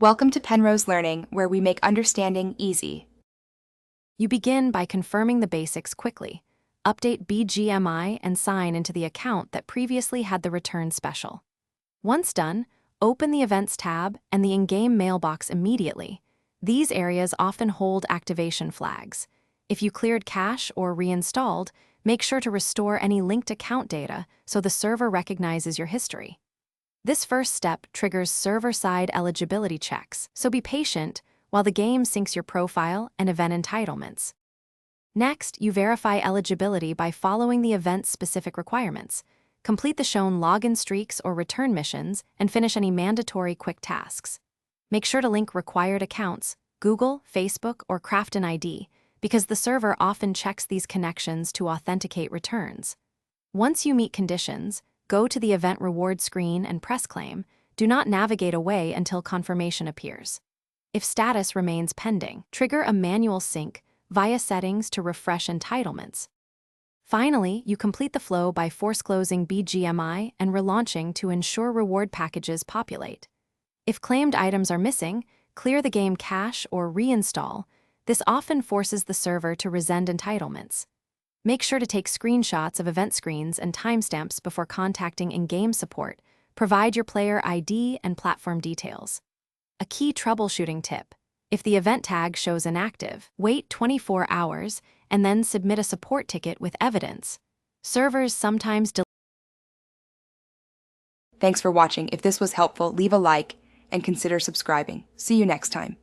Welcome to Penrose Learning, where we make understanding easy. You begin by confirming the basics quickly. Update Bgmi and sign into the account that previously had the return special. Once done, open the Events tab and the in-game mailbox immediately. These areas often hold activation flags. If you cleared cache or reinstalled, make sure to restore any linked account data so the server recognizes your history. This first step triggers server-side eligibility checks, so be patient while the game syncs your profile and event entitlements. Next, you verify eligibility by following the event's specific requirements. Complete the shown login streaks or return missions and finish any mandatory quick tasks. Make sure to link required accounts, Google, Facebook, or craft an ID, because the server often checks these connections to authenticate returns. Once you meet conditions, go to the event reward screen and press claim. Do not navigate away until confirmation appears. If status remains pending, trigger a manual sync via settings to refresh entitlements. Finally, you complete the flow by force closing Bgmi and relaunching to ensure reward packages populate. If claimed items are missing, clear the game cache or reinstall. This often forces the server to resend entitlements. Make sure to take screenshots of event screens and timestamps before contacting in-game support. Provide your player ID and platform details. A key troubleshooting tip: if the event tag shows inactive, wait 24 hours and then submit a support ticket with evidence. Servers sometimes Thanks for watching. If this was helpful, leave a like and consider subscribing. See you next time.